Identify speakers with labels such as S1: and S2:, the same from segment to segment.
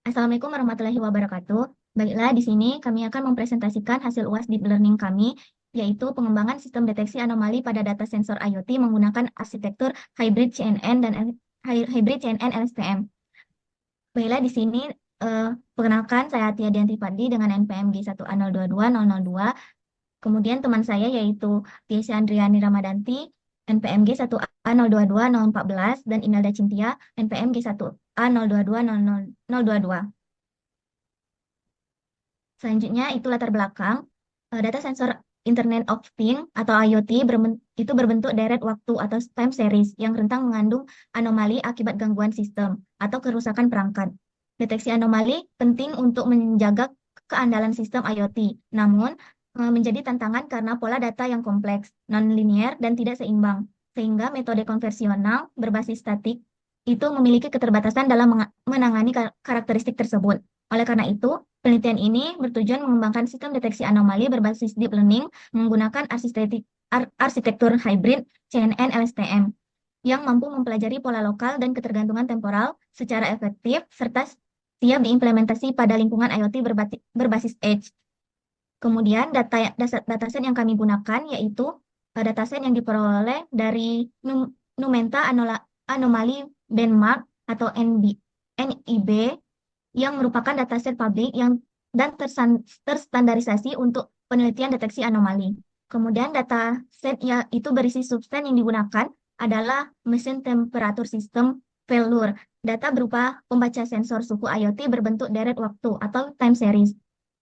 S1: Assalamualaikum warahmatullahi wabarakatuh. Baiklah, di sini kami akan mempresentasikan hasil UAS Deep Learning kami, yaitu pengembangan sistem deteksi anomali pada data sensor IoT menggunakan arsitektur hybrid CNN dan hybrid CNN LSTM. Baiklah, di sini perkenalkan saya Tia Dianti Fadli dengan NPM G1A022002. Kemudian teman saya yaitu Tiesya Andriani Ramadanti, NPM G1A022014 dan Imelda Cintia, NPM G1A02200022. Selanjutnya itu latar belakang. Data sensor Internet of Things atau IoT itu berbentuk deret waktu atau time series yang rentan mengandung anomali akibat gangguan sistem atau kerusakan perangkat. Deteksi anomali penting untuk menjaga keandalan sistem IoT, namun menjadi tantangan karena pola data yang kompleks, non-linear, dan tidak seimbang, sehingga metode konvensional berbasis statik itu memiliki keterbatasan dalam menangani karakteristik tersebut. Oleh karena itu, penelitian ini bertujuan mengembangkan sistem deteksi anomali berbasis deep learning menggunakan arsitektur hybrid CNN LSTM yang mampu mempelajari pola lokal dan ketergantungan temporal secara efektif serta siap diimplementasi pada lingkungan IoT berbasis edge. Kemudian dataset yang kami gunakan yaitu dataset yang diperoleh dari Numenta Anomaly Benchmark atau NIB yang merupakan dataset publik dan terstandarisasi untuk penelitian deteksi anomali. Kemudian dataset itu berisi substan yang digunakan adalah mesin temperatur sistem failure. Data berupa pembaca sensor suhu IoT berbentuk deret waktu atau time series.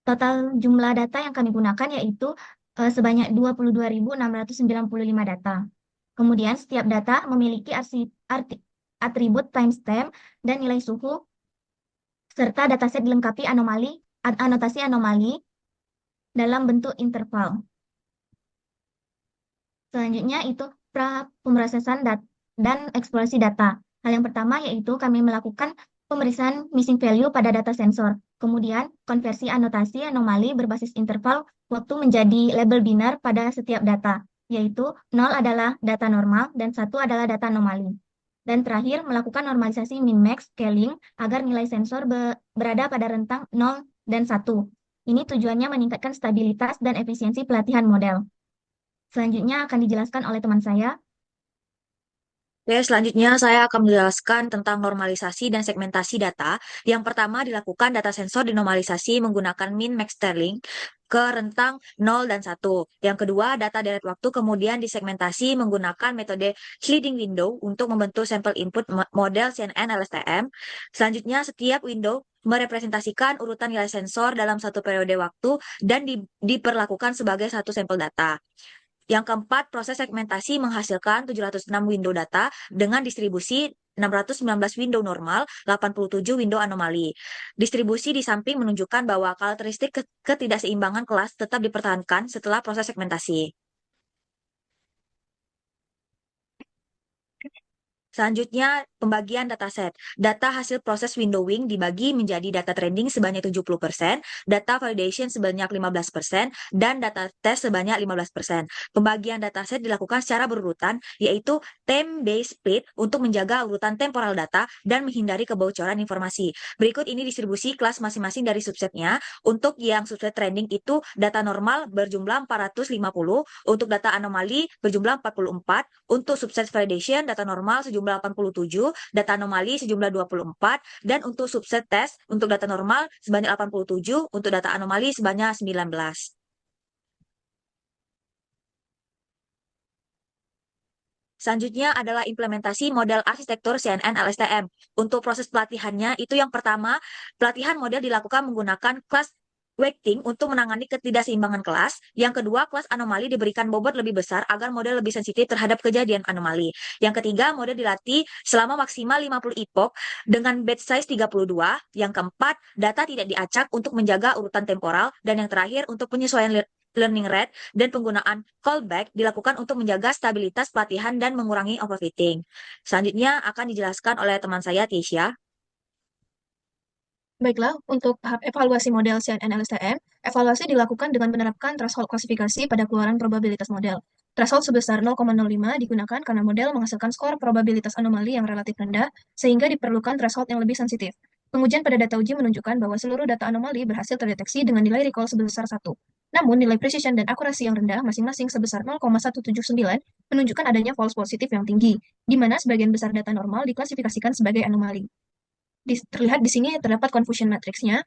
S1: Total jumlah data yang kami gunakan yaitu sebanyak 22.695 data. Kemudian setiap data memiliki atribut timestamp dan nilai suhu serta dataset dilengkapi anotasi anomali dalam bentuk interval. Selanjutnya itu pemrosesan dan eksplorasi data. Hal yang pertama yaitu kami melakukan pemeriksaan missing value pada data sensor. Kemudian konversi anotasi anomali berbasis interval waktu menjadi label binar pada setiap data, yaitu 0 adalah data normal dan 1 adalah data anomali. Dan terakhir, melakukan normalisasi min-max scaling agar nilai sensor berada pada rentang 0 dan 1. Ini tujuannya meningkatkan stabilitas dan efisiensi pelatihan model. Selanjutnya akan dijelaskan oleh teman saya.
S2: Oke, selanjutnya saya akan menjelaskan tentang normalisasi dan segmentasi data. Yang pertama dilakukan data sensor dinormalisasi menggunakan min-max Sterling ke rentang 0 dan 1. Yang kedua, data deret waktu kemudian disegmentasi menggunakan metode sliding window untuk membentuk sampel input model CNN LSTM. Selanjutnya, setiap window merepresentasikan urutan nilai sensor dalam satu periode waktu dan diperlakukan sebagai satu sampel data. Yang keempat, proses segmentasi menghasilkan 706 window data dengan distribusi 619 window normal, 87 window anomali. Distribusi di samping menunjukkan bahwa karakteristik ketidakseimbangan kelas tetap dipertahankan setelah proses segmentasi. Selanjutnya, pembagian dataset. Data hasil proses windowing dibagi menjadi data training sebanyak 70%, data validation sebanyak 15%, dan data test sebanyak 15%. Pembagian dataset dilakukan secara berurutan, yaitu time-based split untuk menjaga urutan temporal data dan menghindari kebocoran informasi. Berikut ini distribusi kelas masing-masing dari subsetnya. Untuk yang subset training itu data normal berjumlah 450, untuk data anomali berjumlah 44, untuk subset validation data normal sejumlah 87, data anomali sejumlah 24, dan untuk subset test untuk data normal sebanyak 87, untuk data anomali sebanyak 19. Selanjutnya adalah implementasi model arsitektur CNN LSTM. Untuk proses pelatihannya, itu yang pertama, pelatihan model dilakukan menggunakan kelas weighting untuk menangani ketidakseimbangan kelas. Yang kedua, kelas anomali diberikan bobot lebih besar agar model lebih sensitif terhadap kejadian anomali. Yang ketiga, model dilatih selama maksimal 50 epoch dengan batch size 32. Yang keempat, data tidak diacak untuk menjaga urutan temporal. Dan yang terakhir, untuk penyesuaian learning rate dan penggunaan callback dilakukan untuk menjaga stabilitas pelatihan dan mengurangi overfitting. Selanjutnya akan dijelaskan oleh teman saya, Tisha.
S3: Baiklah, untuk tahap evaluasi model CNN LSTM, evaluasi dilakukan dengan menerapkan threshold klasifikasi pada keluaran probabilitas model. Threshold sebesar 0,05 digunakan karena model menghasilkan skor probabilitas anomali yang relatif rendah, sehingga diperlukan threshold yang lebih sensitif. Pengujian pada data uji menunjukkan bahwa seluruh data anomali berhasil terdeteksi dengan nilai recall sebesar 1. Namun, nilai precision dan akurasi yang rendah masing-masing sebesar 0,179 menunjukkan adanya false positif yang tinggi, di mana sebagian besar data normal diklasifikasikan sebagai anomali. Terlihat di sini terdapat confusion matrixnya.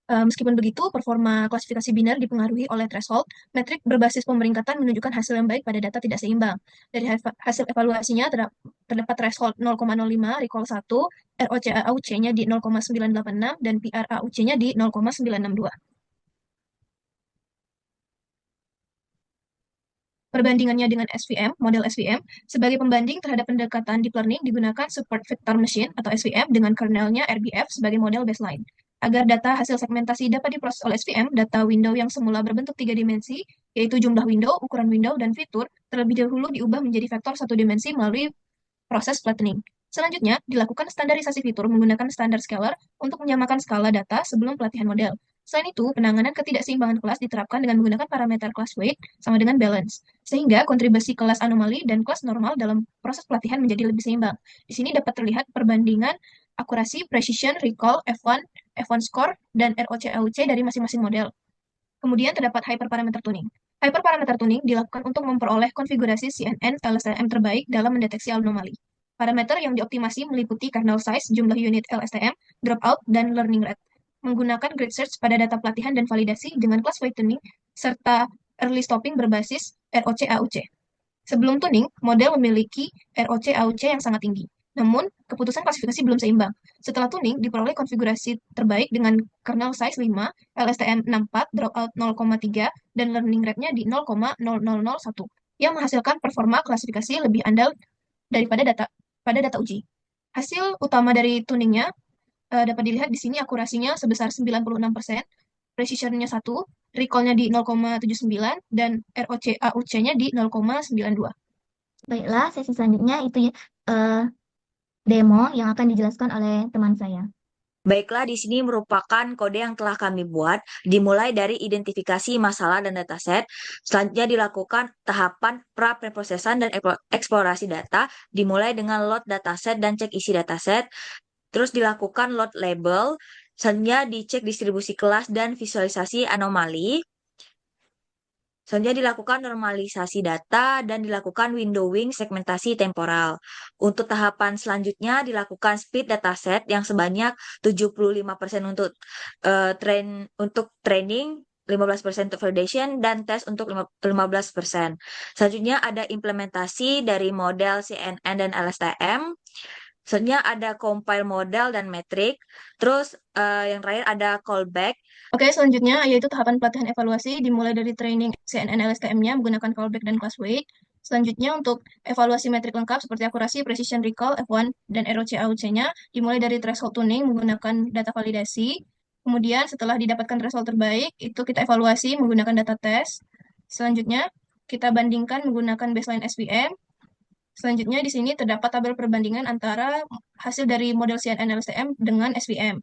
S3: Meskipun begitu, performa klasifikasi biner dipengaruhi oleh threshold. Metrik berbasis pemeringkatan menunjukkan hasil yang baik pada data tidak seimbang. Dari hasil evaluasinya terdapat threshold 0,05, recall 1, ROC-AUC-nya di 0,986, dan PR-AUC-nya di 0,962. Perbandingannya dengan SVM, model SVM, sebagai pembanding terhadap pendekatan deep learning digunakan support vector machine atau SVM dengan kernelnya RBF sebagai model baseline. Agar data hasil segmentasi dapat diproses oleh SVM, data window yang semula berbentuk 3 dimensi, yaitu jumlah window, ukuran window, dan fitur, terlebih dahulu diubah menjadi vektor 1 dimensi melalui proses flattening. Selanjutnya, dilakukan standarisasi fitur menggunakan standar scalar untuk menyamakan skala data sebelum pelatihan model. Selain itu, penanganan ketidakseimbangan kelas diterapkan dengan menggunakan parameter class weight sama dengan balance, sehingga kontribusi kelas anomali dan kelas normal dalam proses pelatihan menjadi lebih seimbang. Di sini dapat terlihat perbandingan akurasi, precision, recall, F1, F1 score, dan ROC-AUC dari masing-masing model. Kemudian terdapat hyperparameter tuning. Hyperparameter tuning dilakukan untuk memperoleh konfigurasi CNN LSTM terbaik dalam mendeteksi anomali. Parameter yang dioptimasi meliputi kernel size, jumlah unit LSTM, dropout, dan learning rate. Menggunakan grid search pada data pelatihan dan validasi dengan class weight tuning, serta early stopping berbasis ROC-AUC. Sebelum tuning, model memiliki ROC-AUC yang sangat tinggi. Namun, keputusan klasifikasi belum seimbang. Setelah tuning, diperoleh konfigurasi terbaik dengan kernel size 5, LSTM 64, dropout 0,3, dan learning rate-nya di 0,0001, yang menghasilkan performa klasifikasi lebih andal daripada data uji. Hasil utama dari tuningnya dapat dilihat di sini akurasinya sebesar 96%, precision-nya 1, recall-nya di 0,79, dan ROC-AUC-nya di 0,92.
S1: Baiklah, sesi selanjutnya itu ya, demo yang akan dijelaskan oleh teman saya.
S2: Baiklah, di sini merupakan kode yang telah kami buat, dimulai dari identifikasi masalah dan dataset. Selanjutnya dilakukan tahapan pra-preprosesan dan eksplorasi data, dimulai dengan load dataset dan cek isi dataset. Terus dilakukan load label, selanjutnya dicek distribusi kelas dan visualisasi anomali. Selanjutnya dilakukan normalisasi data dan dilakukan windowing segmentasi temporal. Untuk tahapan selanjutnya dilakukan split dataset yang sebanyak 75% untuk training, 15% untuk validation, dan tes untuk 15%. Selanjutnya ada implementasi dari model CNN dan LSTM. Selanjutnya ada compile model dan metrik. Terus yang terakhir ada callback.
S3: Oke, selanjutnya yaitu tahapan pelatihan evaluasi dimulai dari training CNN LSTM-nya menggunakan callback dan class weight. Selanjutnya untuk evaluasi metrik lengkap seperti akurasi, precision, recall, F1, dan ROC-AUC-nya dimulai dari threshold tuning menggunakan data validasi. Kemudian setelah didapatkan threshold terbaik, itu kita evaluasi menggunakan data test. Selanjutnya kita bandingkan menggunakan baseline SVM. Selanjutnya di sini terdapat tabel perbandingan antara hasil dari model CNN LSTM dengan SVM.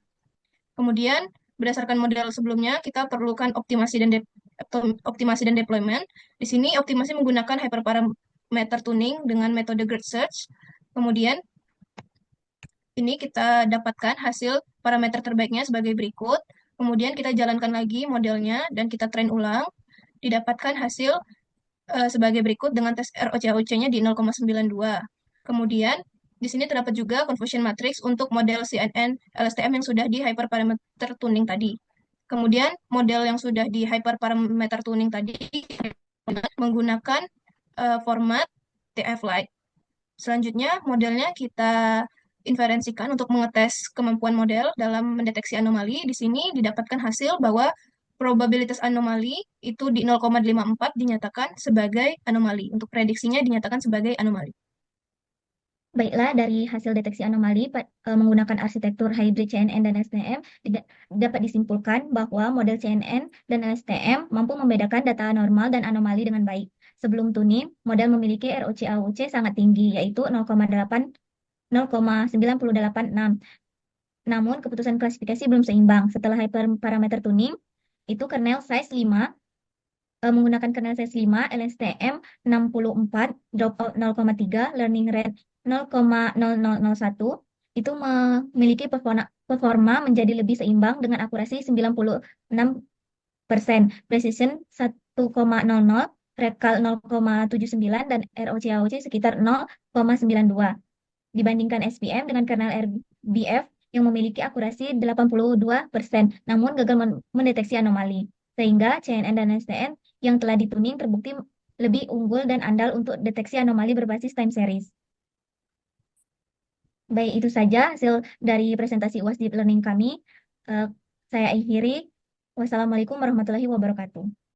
S3: Kemudian berdasarkan model sebelumnya, kita perlukan optimasi dan deployment. Di sini optimasi menggunakan hyperparameter tuning dengan metode grid search. Kemudian ini kita dapatkan hasil parameter terbaiknya sebagai berikut. Kemudian kita jalankan lagi modelnya dan kita train ulang. Didapatkan hasil sebagai berikut dengan tes ROC-AUC-nya di 0,92. Kemudian di sini terdapat juga confusion matrix untuk model CNN LSTM yang sudah di hyperparameter tuning tadi. Kemudian model yang sudah di hyperparameter tuning tadi menggunakan format TF-Lite. Selanjutnya modelnya kita inferensikan untuk mengetes kemampuan model dalam mendeteksi anomali. Di sini didapatkan hasil bahwa probabilitas anomali itu di 0,54 dinyatakan sebagai anomali. Untuk prediksinya dinyatakan sebagai anomali.
S1: Baiklah, dari hasil deteksi anomali menggunakan arsitektur hybrid CNN dan STM, dapat disimpulkan bahwa model CNN dan STM mampu membedakan data normal dan anomali dengan baik. Sebelum tuning, model memiliki ROC-AUC sangat tinggi, yaitu 0,986. Namun, keputusan klasifikasi belum seimbang. Setelah hyperparameter tuning, itu kernel size 5, menggunakan kernel size 5, LSTM 64, dropout 0,3, learning rate 0,0001, itu memiliki performa menjadi lebih seimbang dengan akurasi 96%, precision 1,00, recall 0,79, dan ROC sekitar 0,92 dibandingkan SVM dengan kernel RBF yang memiliki akurasi 82%, namun gagal mendeteksi anomali. Sehingga CNN dan STN yang telah dituning terbukti lebih unggul dan andal untuk deteksi anomali berbasis time series. Baik, itu saja hasil dari presentasi UAS Deep Learning kami. Saya akhiri. Wassalamualaikum warahmatullahi wabarakatuh.